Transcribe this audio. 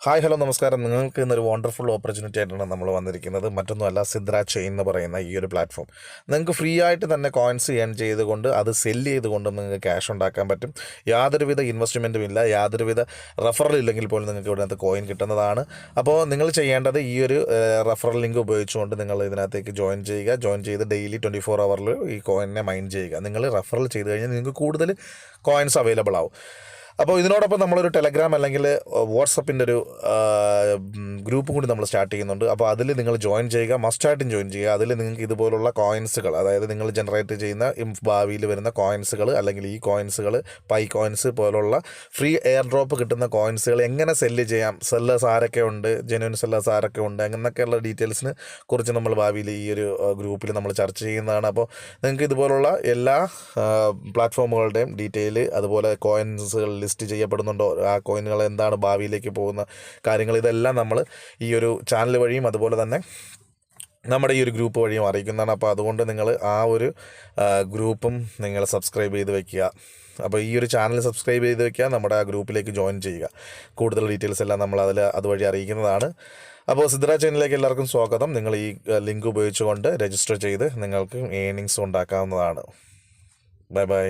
Hi hello നമസ്കാരം. നിങ്ങൾക്ക് ഇന്നൊരു വണ്ടർഫുൾ ഓപ്പർച്യൂണിറ്റി ആയിട്ടാണ് നമ്മൾ വന്നിരിക്കുന്നത്. മറ്റൊന്നുമല്ല, സിദ്ര ചെയിൻ എന്ന് പറയുന്ന ഈ ഒരു പ്ലാറ്റ്ഫോം. നിങ്ങൾക്ക് ഫ്രീ ആയിട്ട് തന്നെ കോയിൻസ് ഏൺ ചെയ്തുകൊണ്ട് അത് സെല്ല് ചെയ്തുകൊണ്ട് നിങ്ങൾക്ക് ക്യാഷ് ഉണ്ടാക്കാൻ പറ്റും. യാതൊരുവിധ ഇൻവെസ്റ്റ്മെൻറ്റും ഇല്ല, യാതൊരുവിധ റെഫറൽ ഇല്ലെങ്കിൽ പോലും നിങ്ങൾക്ക് ഇതിനകത്ത് കോയിൻ കിട്ടുന്നതാണ്. അപ്പോൾ നിങ്ങൾ ചെയ്യേണ്ടത് ഈ ഒരു റെഫറൽ ലിങ്ക് ഉപയോഗിച്ചുകൊണ്ട് നിങ്ങൾ ഇതിനകത്തേക്ക് ജോയിൻ ചെയ്യുക. ജോയിൻ ചെയ്ത് ഡെയിലി 24 ഹവറിൽ ഈ കോയിനെ മൈൻഡ് ചെയ്യുക. നിങ്ങൾ റെഫറൽ ചെയ്ത് കഴിഞ്ഞാൽ നിങ്ങൾക്ക് കൂടുതൽ കോയിൻസ് അവൈലബിൾ ആവും. അപ്പോൾ ഇതിനോടൊപ്പം നമ്മളൊരു ടെലഗ്രാം അല്ലെങ്കിൽ വാട്സപ്പിൻ്റെ ഒരു ഗ്രൂപ്പും കൂടി നമ്മൾ സ്റ്റാർട്ട് ചെയ്യുന്നുണ്ട്. അപ്പോൾ അതിൽ നിങ്ങൾ ജോയിൻ ചെയ്യുക, മസ്റ്റായിട്ടും ജോയിൻ ചെയ്യുക. അതിൽ നിങ്ങൾക്ക് ഇതുപോലുള്ള കോയിൻസുകൾ, അതായത് നിങ്ങൾ ജനറേറ്റ് ചെയ്യുന്ന ഭാവിയിൽ വരുന്ന കോയിൻസുകൾ അല്ലെങ്കിൽ ഈ കോയിൻസുകൾ, പൈ കോയിൻസ് പോലുള്ള ഫ്രീ എയർ ഡ്രോപ്പ് കിട്ടുന്ന കോയിൻസുകൾ എങ്ങനെ സെല്ല് ചെയ്യാം, സെല്ലേഴ്സ് ആരൊക്കെ ഉണ്ട്, ജെന്യൂൻ സെല്ലേഴ്സ് ആരൊക്കെ ഉണ്ട്, അങ്ങനെയൊക്കെയുള്ള ഡീറ്റെയിൽസിന് കുറിച്ച് നമ്മൾ ഭാവിയിൽ ഈ ഒരു ഗ്രൂപ്പിൽ നമ്മൾ ചർച്ച ചെയ്യുന്നതാണ്. അപ്പോൾ നിങ്ങൾക്ക് ഇതുപോലുള്ള എല്ലാ പ്ലാറ്റ്ഫോമുകളുടെയും ഡീറ്റെയിൽ, അതുപോലെ കോയിൻസുകൾ ലിസ്റ്റ് ചെയ്യപ്പെടുന്നുണ്ടോ, ആ കോയിനുകൾ എന്താണ്, ഭാവിയിലേക്ക് പോകുന്ന കാര്യങ്ങൾ, ഇതെല്ലാം നമ്മൾ ഈ ഒരു ചാനൽ വഴിയും അതുപോലെ തന്നെ നമ്മുടെ ഈ ഒരു ഗ്രൂപ്പ് വഴിയും അറിയിക്കുന്നതാണ്. അപ്പോൾ അതുകൊണ്ട് നിങ്ങൾ ആ ഒരു ഗ്രൂപ്പും നിങ്ങൾ സബ്സ്ക്രൈബ് ചെയ്ത് വെക്കുക. അപ്പോൾ ഈ ഒരു ചാനൽ സബ്സ്ക്രൈബ് ചെയ്ത് വെക്കുക, നമ്മുടെ ആ ഗ്രൂപ്പിലേക്ക് ജോയിൻ ചെയ്യുക. കൂടുതൽ ഡീറ്റെയിൽസ് എല്ലാം നമ്മൾ അതുവഴി അറിയിക്കുന്നതാണ്. അപ്പോൾ സിദ്ര ചെയിനിലേക്ക് എല്ലാവർക്കും സ്വാഗതം. നിങ്ങൾ ഈ ലിങ്ക് ഉപയോഗിച്ചുകൊണ്ട് രജിസ്റ്റർ ചെയ്ത് നിങ്ങൾക്ക് ഏണിങ്സ് ഉണ്ടാക്കാവുന്നതാണ്. Bye bye.